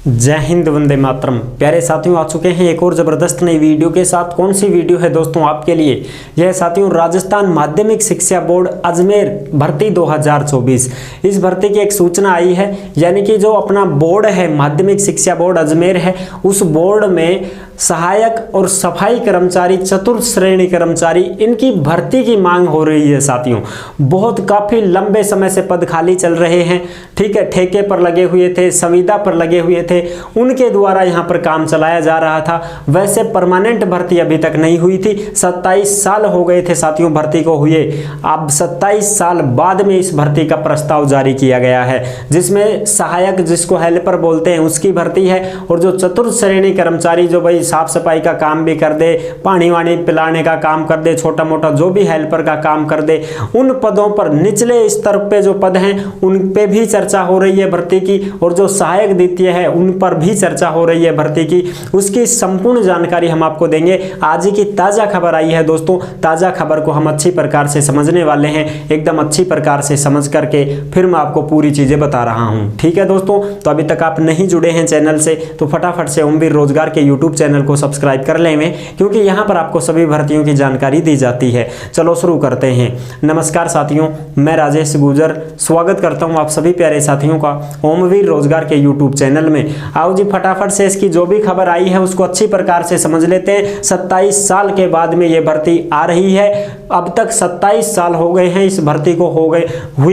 जय हिंद, वंदे मातरम। प्यारे साथियों, आ चुके हैं एक और ज़बरदस्त नई वीडियो के साथ। कौन सी वीडियो है दोस्तों आपके लिए? यह साथियों राजस्थान माध्यमिक शिक्षा बोर्ड अजमेर भर्ती 2024। इस भर्ती की एक सूचना आई है, यानी कि जो अपना बोर्ड है माध्यमिक शिक्षा बोर्ड अजमेर है, उस बोर्ड में सहायक और सफाई कर्मचारी, चतुर्थ श्रेणी कर्मचारी, इनकी भर्ती की मांग हो रही है साथियों। बहुत काफ़ी लंबे समय से पद खाली चल रहे हैं, ठीक है। ठेके पर लगे हुए थे, संविदा पर लगे हुए थे, उनके द्वारा यहाँ पर काम चलाया जा रहा था। वैसे परमानेंट भर्ती अभी तक नहीं हुई थी। 27 साल हो गए थे साथियों भर्ती को हुए। अब 27 साल बाद में इस भर्ती का प्रस्ताव जारी किया गया है, जिसमें सहायक, जिसको हेल्पर बोलते हैं, उसकी भर्ती है। और जो चतुर्थ श्रेणी कर्मचारी, जो भाई साफ सफाई का काम भी कर दे, पानी वानी पिलाने का काम कर दे, छोटा मोटा जो भी हेल्पर का काम कर दे, उन पदों पर, निचले स्तर पे जो पद हैं उन पे भी चर्चा हो रही है भर्ती की। और जो सहायक द्वितीय है उन पर भी चर्चा हो रही है भर्ती की। उसकी संपूर्ण जानकारी हम आपको देंगे। आज ही की ताजा खबर आई है दोस्तों। ताजा खबर को हम अच्छी प्रकार से समझने वाले हैं, एकदम अच्छी प्रकार से समझ करके फिर मैं आपको पूरी चीजें बता रहा हूं, ठीक है दोस्तों। तो अभी तक आप नहीं जुड़े हैं चैनल से तो फटाफट से ओमवीर रोजगार के यूट्यूब चैनल को सब्सक्राइब कर लें, क्योंकि यहां पर आपको सभी भर्तियों की जानकारी दी जाती है। चलो शुरू करते हैं। नमस्कार साथियों, मैं राजेश गुर्जर स्वागत करता हूं आप सभी प्यारे साथियों का ओमवीर रोजगार के यूट्यूब चैनल में। आओ जी फटाफट से इसकी जो भी खबर आई है उसको अच्छी प्रकार से समझ लेते हैं। 27 साल के बाद में ये भर्ती आ रही है। अब तक 27 साल हो गए हैं इस भर्ती को, हुए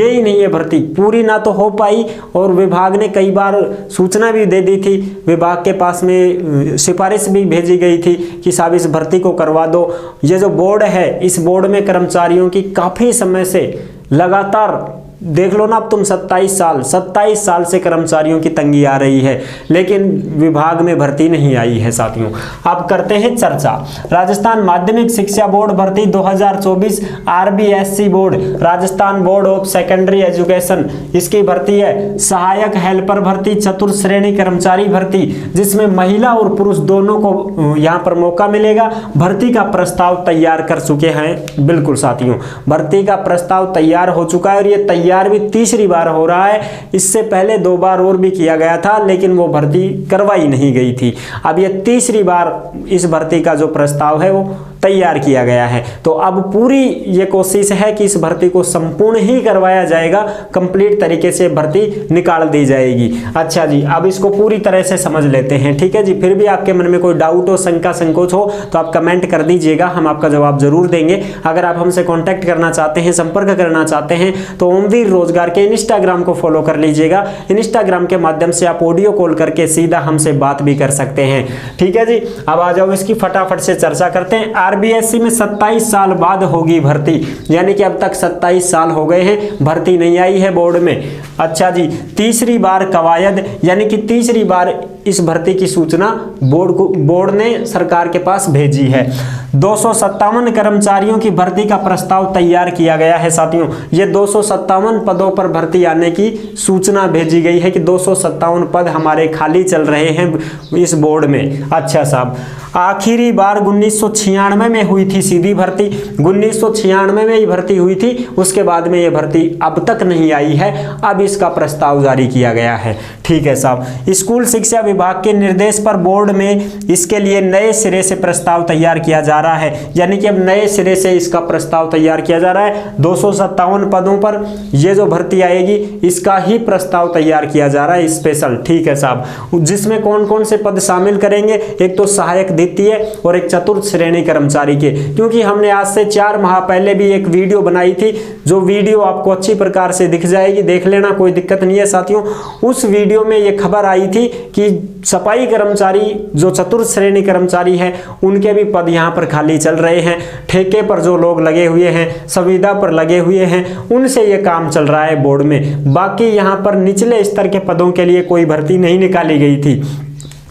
ही नहीं है भर्ती पूरी, ना तो हो पाई। और विभाग ने कई बार सूचना भी दे दी थी, विभाग के पास में सिफारिश भी भेजी गई थी कि साहब इस भर्ती को करवा दो। ये जो बोर्ड है, इस बोर्ड में कर्मचारियों की काफी समय से लगातार, देख लो ना अब तुम, 27 साल से कर्मचारियों की तंगी आ रही है, लेकिन विभाग में भर्ती नहीं आई है साथियों। अब करते हैं चर्चा। राजस्थान माध्यमिक शिक्षा बोर्ड भर्ती 2024, RBSC board, Rajasthan board of secondary education, इसकी भर्ती है। सहायक हेल्पर भर्ती, चतुर्थ श्रेणी कर्मचारी भर्ती, जिसमें महिला और पुरुष दोनों को यहाँ पर मौका मिलेगा। भर्ती का प्रस्ताव तैयार कर चुके हैं, बिल्कुल साथियों, भर्ती का प्रस्ताव तैयार हो चुका है। और ये तैयार भी तीसरी बार हो रहा है। इससे पहले 2 बार और भी किया गया था, लेकिन वो भर्ती करवाई नहीं गई थी। अब ये तीसरी बार इस भर्ती का जो प्रस्ताव है वो तैयार किया गया है। तो अब पूरी ये कोशिश है कि इस भर्ती को संपूर्ण ही करवाया जाएगा, कंप्लीट तरीके से भर्ती निकाल दी जाएगी। अच्छा जी, अब इसको पूरी तरह से समझ लेते हैं, ठीक है जी। फिर भी आपके मन में कोई डाउट हो, शंका संकोच हो तो आप कमेंट कर दीजिएगा, हम आपका जवाब जरूर देंगे। अगर आप हमसे कॉन्टैक्ट करना चाहते हैं, संपर्क करना चाहते हैं, तो ओमवीर रोजगार के इंस्टाग्राम को फॉलो कर लीजिएगा। इंस्टाग्राम के माध्यम से आप ऑडियो कॉल करके सीधा हमसे बात भी कर सकते हैं, ठीक है जी। अब आ जाओ, इसकी फटाफट से चर्चा करते हैं। आरबीएससी में 27 साल बाद होगी भर्ती, यानी कि अब तक 27 साल हो गए हैं, भर्ती नहीं आई है बोर्ड में। अच्छा जी, तीसरी बार कवायद, यानी कि तीसरी बार इस भर्ती की सूचना बोर्ड ने सरकार के पास भेजी है। 257 कर्मचारियों की भर्ती का प्रस्ताव तैयार किया गया है साथियों। ये 257 पदों पर भर्ती आने की सूचना भेजी गई है कि 257 पद हमारे खाली चल रहे हैं इस बोर्ड में। अच्छा साहब, आखिरी बार 1996 में हुई थी सीधी भर्ती, 1996 में ये भर्ती हुई थी। उसके बाद में ये भर्ती अब तक नहीं आई है। अब इसका प्रस्ताव जारी किया गया है, ठीक है साहब। स्कूल शिक्षा विभाग के निर्देश पर बोर्ड में इसके लिए नए सिरे से प्रस्ताव तैयार किया जा रहा है, यानी कि अब नए सिरे से इसका प्रस्ताव तैयार किया जा रहा है। 257 पदों पर ये जो भर्ती आएगी, इसका ही प्रस्ताव तैयार किया जा रहा है स्पेशल, ठीक है साहब। जिसमें कौन कौन से पद शामिल करेंगे? एक तो सहायक द्वितीय और एक चतुर्थ श्रेणी कर्मचारी के। क्योंकि हमने आज से 4 माह पहले भी एक वीडियो बनाई थी, जो वीडियो आपको अच्छी प्रकार से दिख जाएगी, देख लेना, कोई दिक्कत नहीं है साथियों। उस वीडियो में ये खबर आई थी कि सफाई कर्मचारी, जो चतुर्थ श्रेणी कर्मचारी है, उनके भी पद यहाँ पर खाली चल रहे हैं। ठेके पर जो लोग लगे हुए हैं, संविदा पर लगे हुए हैं, उनसे ये काम चल रहा है बोर्ड में। बाकी यहाँ पर निचले स्तर के पदों के लिए कोई भर्ती नहीं निकाली गई थी।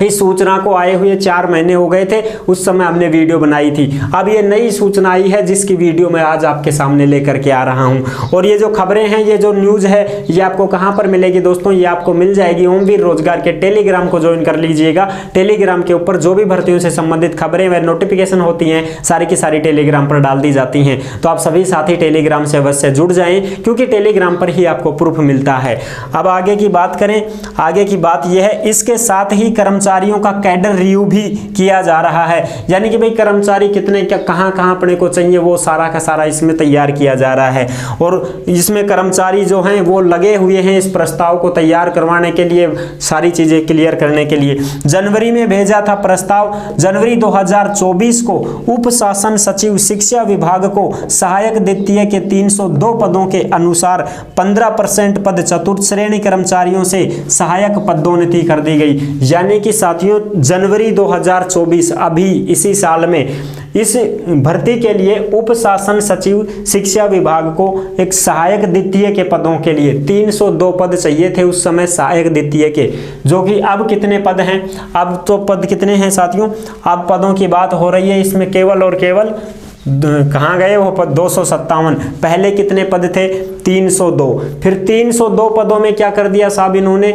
इस सूचना को आए हुए 4 महीने हो गए थे, उस समय हमने वीडियो बनाई थी। अब ये नई सूचना आई है जिसकी वीडियो मैं आज आपके सामने लेकर के आ रहा हूं। और ये जो खबरें हैं, ये जो न्यूज़ है, ये आपको कहां पर मिलेगी दोस्तों? ये आपको मिल जाएगी ओमवीर रोजगार के टेलीग्राम को ज्वाइन कर लीजिएगा। टेलीग्राम के ऊपर जो भी भर्तियों से संबंधित खबरें व नोटिफिकेशन होती हैं, सारी की सारी टेलीग्राम पर डाल दी जाती हैं। तो आप सभी साथी टेलीग्राम से अवश्य जुड़ जाएं, क्योंकि टेलीग्राम पर ही आपको प्रूफ मिलता है। अब आगे की बात करें, आगे की बात यह है, इसके साथ ही कर्मचारियों का कैडर रिव्यू भी किया जा रहा है। यानी कि भाई कर्मचारी कितने, क्या कहां अपने को चाहिए, वो सारा का सारा इसमें तैयार किया जा रहा है। और इसमें कर्मचारी जो हैं वो लगे हुए हैं इस प्रस्ताव को तैयार करवाने के लिए, सारी चीजें क्लियर करने के लिए। जनवरी में भेजा था प्रस्ताव, जनवरी 2024 को उप शासन सचिव शिक्षा विभाग को सहायक द्वितीय के 302 पदों के अनुसार 15% पद चतुर्थ श्रेणी कर्मचारियों से सहायक पदोन्नति कर दी गई। यानी कि साथियों जनवरी 2024 अभी इसी साल में इस भर्ती के लिए उप शासन सचिव शिक्षा विभाग को एक सहायक द्वितीय के पदों के लिए 302 पद चाहिए थे उस समय सहायक द्वितीय के, जो कि अब कितने पद हैं? अब तो पद कितने हैं साथियों? अब पदों की बात हो रही है इसमें केवल और केवल कहाँ गए वो पद? 257। पहले कितने पद थे? 302। फिर 302 पदों में क्या कर दिया साहब इन्होंने?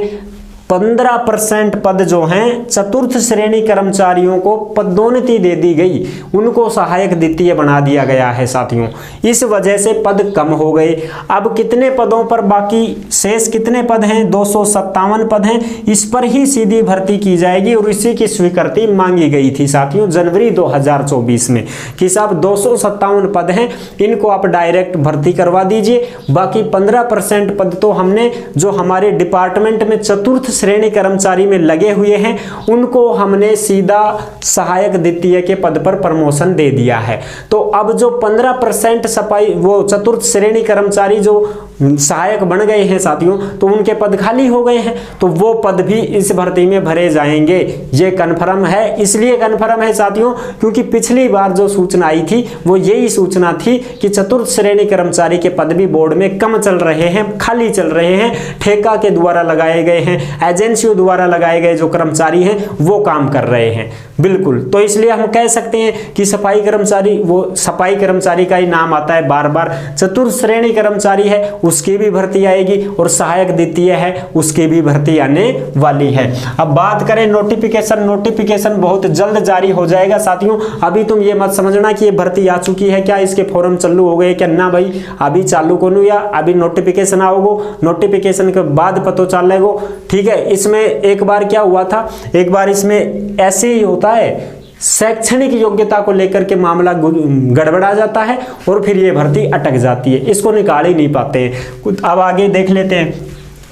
15% पद जो हैं चतुर्थ श्रेणी कर्मचारियों को पदोन्नति दे दी गई, उनको सहायक द्वितीय बना दिया गया है साथियों। इस वजह से पद कम हो गए। अब कितने पदों पर बाकी शेष कितने पद हैं? 257 पद हैं। इस पर ही सीधी भर्ती की जाएगी और इसी की स्वीकृति मांगी गई थी साथियों जनवरी 2024 में कि साहब 257 पद हैं, इनको आप डायरेक्ट भर्ती करवा दीजिए। बाकी 15% पद तो हमने जो हमारे डिपार्टमेंट में चतुर्थ श्रेणी कर्मचारी में लगे हुए हैं उनको हमने सीधा सहायक द्वितीय के पद पर प्रमोशन दे दिया है। तो अब जो 15% सफाई वो चतुर्थ श्रेणी कर्मचारी जो सहायक बन गए हैं साथियों, तो उनके पद खाली हो गए हैं, तो वो पद भी इस भर्ती में भरे जाएंगे। ये कन्फर्म है। इसलिए कन्फर्म है साथियों क्योंकि पिछली बार जो सूचना आई थी वो यही सूचना थी कि चतुर्थ श्रेणी कर्मचारी के पद भी बोर्ड में कम चल रहे हैं, खाली चल रहे हैं, ठेका के द्वारा लगाए गए हैं, एजेंसियों द्वारा लगाए गए जो कर्मचारी हैं वो काम कर रहे हैं। बिल्कुल, तो इसलिए हम कह सकते हैं कि सफाई कर्मचारी, वो सफाई कर्मचारी का ही नाम आता है बार बार। चतुर्थ श्रेणी कर्मचारी है उसकी भी भर्ती आएगी और सहायक द्वितीय है उसकी भी भर्ती आने वाली है। अब बात करें नोटिफिकेशन बहुत जल्द जारी हो जाएगा साथियों। अभी तुम ये मत समझना कि ये भर्ती आ चुकी है क्या, इसके फॉर्म चालू हो गए क्या, ना भाई अभी चालू को या अभी नोटिफिकेशन आओगो, नोटिफिकेशन के बाद पता चलेगो। ठीक है, इसमें एक बार क्या हुआ था, एक बार इसमें ऐसे ही होता है, शैक्षणिक योग्यता को लेकर के मामला गड़बड़ा जाता है और फिर ये भर्ती अटक जाती है, इसको निकाल ही नहीं पाते हैं। अब आगे देख लेते हैं।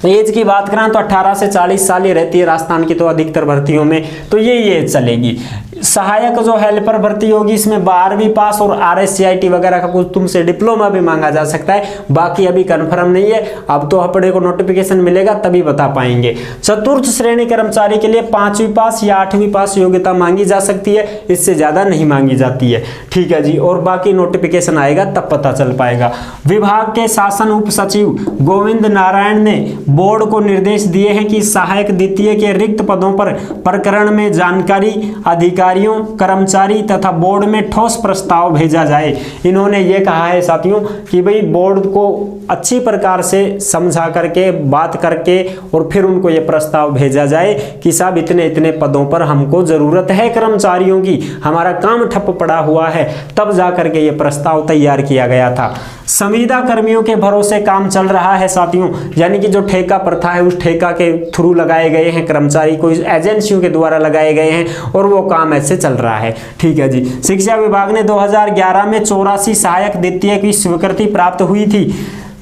एज की बात करें तो 18 से 40 साल ही रहती है राजस्थान की तो अधिकतर भर्तियों में, तो ये एज चलेगी। सहायक जो हेल्पर भर्ती होगी इसमें 12वीं पास और RSCIT वगैरह का कुछ तुमसे डिप्लोमा भी मांगा जा सकता है, बाकी अभी कंफर्म नहीं है। अब तो अपने को नोटिफिकेशन मिलेगा तभी बता पाएंगे। चतुर्थ श्रेणी कर्मचारी के लिए 5वीं पास या 8वीं पास योग्यता मांगी जा सकती है, इससे ज्यादा नहीं मांगी जाती है। ठीक है जी, और बाकी नोटिफिकेशन आएगा तब पता चल पाएगा। विभाग के शासन उप सचिव गोविंद नारायण ने बोर्ड को निर्देश दिए हैं कि सहायक द्वितीय के रिक्त पदों पर प्रकरण में जानकारी अधिकारियों, कर्मचारी तथा बोर्ड में ठोस प्रस्ताव भेजा जाए। इन्होंने ये कहा है साथियों कि भाई बोर्ड को अच्छी प्रकार से समझा करके बात करके और फिर उनको ये प्रस्ताव भेजा जाए कि साहब इतने इतने पदों पर हमको जरूरत है कर्मचारियों की, हमारा काम ठप पड़ा हुआ है, तब जा करके ये प्रस्ताव तैयार किया गया था। संविदा कर्मियों के भरोसे काम चल रहा है साथियों, यानी कि जो ठेका प्रथा है उस ठेका के थ्रू लगाए गए हैं कर्मचारी, कोई एजेंसियों के द्वारा लगाए गए हैं और वो काम ऐसे चल रहा है। ठीक है जी। शिक्षा विभाग ने 2011 में 84 सहायक द्वितीय की स्वीकृति प्राप्त हुई थी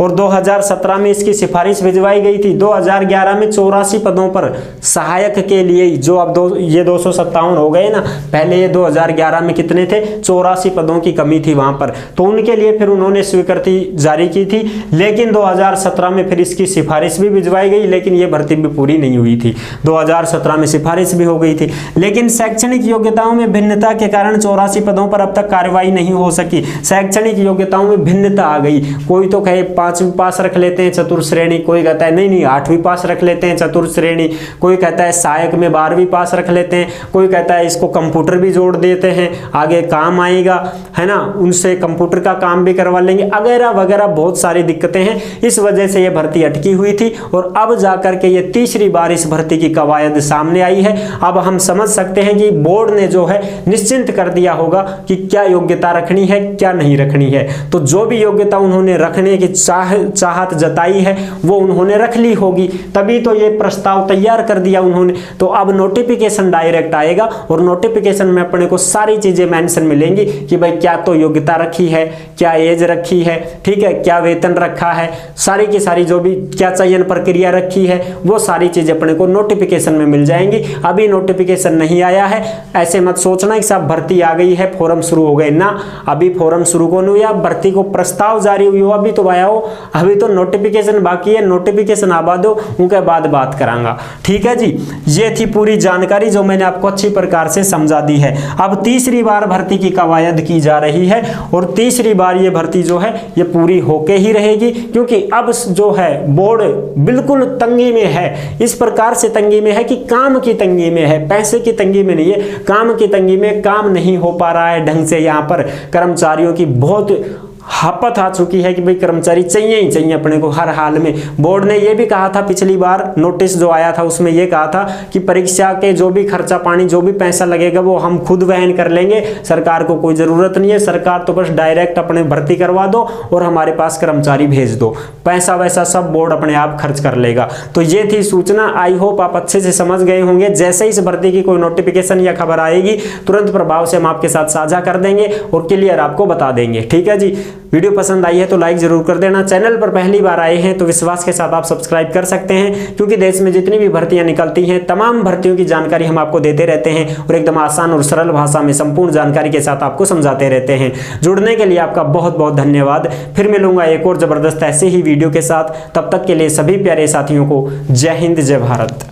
और 2017 में इसकी सिफारिश भिजवाई गई थी। 2011 में 84 पदों पर सहायक के लिए, जो अब ये 257 हो गए ना, पहले ये 2011 में कितने थे, 84 पदों की कमी थी वहां पर, तो उनके लिए फिर उन्होंने स्वीकृति जारी की थी। लेकिन 2017 में फिर इसकी सिफारिश भी भिजवाई गई, लेकिन ये भर्ती भी पूरी नहीं हुई थी। 2017 में सिफारिश भी हो गई थी, लेकिन शैक्षणिक योग्यताओं में भिन्नता के कारण 84 पदों पर अब तक कार्रवाई नहीं हो सकी। शैक्षणिक योग्यताओं में भिन्नता आ गई, कोई तो कहे 5वीं पास रख लेते हैं चतुर्थ श्रेणी, कोई कहता है नहीं 8वीं पास रख लेते हैं चतुर्थ श्रेणी, कोई कहता है सहायक में 12वीं पास रख लेते हैं, कोई कहता है इसको कंप्यूटर भी जोड़ देते हैं, आगे काम आएगा, है ना, उनसे कंप्यूटर का काम भी करवा लेंगे, वगैरह वगैरह बहुत सारी दिक्कतें हैं। इस वजह से ये भर्ती अटकी हुई थी और अब जाकर के ये तीसरी बार इस भर्ती की कवायद सामने आई है। अब हम समझ सकते हैं कि बोर्ड ने जो है निश्चिंत कर दिया होगा कि क्या योग्यता रखनी है क्या नहीं रखनी है। तो जो भी योग्यता उन्होंने रखने की चाहत जताई है वो उन्होंने रख ली होगी, तभी तो ये प्रस्ताव तैयार कर दिया उन्होंने। तो अब नोटिफिकेशन डायरेक्ट आएगा और नोटिफिकेशन में अपने को सारी चीजें मेंशन मिलेंगी कि भाई क्या तो योग्यता रखी है, क्या एज रखी है, ठीक है, क्या वेतन रखा है, सारी की सारी जो भी क्या चयन प्रक्रिया रखी है वो सारी चीजें अपने को नोटिफिकेशन में मिल जाएंगी। अभी नोटिफिकेशन नहीं आया है, ऐसे मत सोचना कि सब भर्ती आ गई है फॉर्म शुरू हो गए ना, अभी फॉर्म शुरू को नहीं हुआ, भर्ती को प्रस्ताव जारी हुई हो अभी तो आया हो, अभी तो नोटिफिकेशन बाकी है, नोटिफिकेशन आवा दो उनके बाद बात करांगा। ठीक है जी, ये थी पूरी जानकारी जो मैंने आपको अच्छी प्रकार से समझा दी है। अब तीसरी बार भर्ती की कवायद की जा रही है और तीसरी बार ये भर्ती जो है ये पूरी होके ही रहेगी, क्योंकि अब जो है बोर्ड बिल्कुल तंगी में है, इस प्रकार से तंगी में है कि काम की तंगी में है, पैसे की तंगी में नहीं है, काम की तंगी में, काम नहीं हो पा रहा है ढंग से, यहाँ पर कर्मचारियों की बहुत हापत आ चुकी है कि भाई कर्मचारी चाहिए ही चाहिए अपने को हर हाल में। बोर्ड ने यह भी कहा था पिछली बार नोटिस जो आया था उसमें यह कहा था कि परीक्षा के जो भी खर्चा पानी जो भी पैसा लगेगा वो हम खुद वहन कर लेंगे, सरकार को कोई जरूरत नहीं है, सरकार तो बस डायरेक्ट अपने भर्ती करवा दो और हमारे पास कर्मचारी भेज दो, पैसा वैसा सब बोर्ड अपने आप खर्च कर लेगा। तो ये थी सूचना, आई होप आप अच्छे से समझ गए होंगे। जैसे ही इस भर्ती की कोई नोटिफिकेशन या खबर आएगी तुरंत प्रभाव से हम आपके साथ साझा कर देंगे और क्लियर आपको बता देंगे। ठीक है जी, वीडियो पसंद आई है तो लाइक जरूर कर देना, चैनल पर पहली बार आए हैं तो विश्वास के साथ आप सब्सक्राइब कर सकते हैं, क्योंकि देश में जितनी भी भर्तियां निकलती हैं तमाम भर्तियों की जानकारी हम आपको देते रहते हैं और एकदम आसान और सरल भाषा में संपूर्ण जानकारी के साथ आपको समझाते रहते हैं। जुड़ने के लिए आपका बहुत बहुत धन्यवाद। फिर मिलूंगा एक और जबरदस्त ऐसे ही वीडियो के साथ, तब तक के लिए सभी प्यारे साथियों को जय हिंद जय भारत।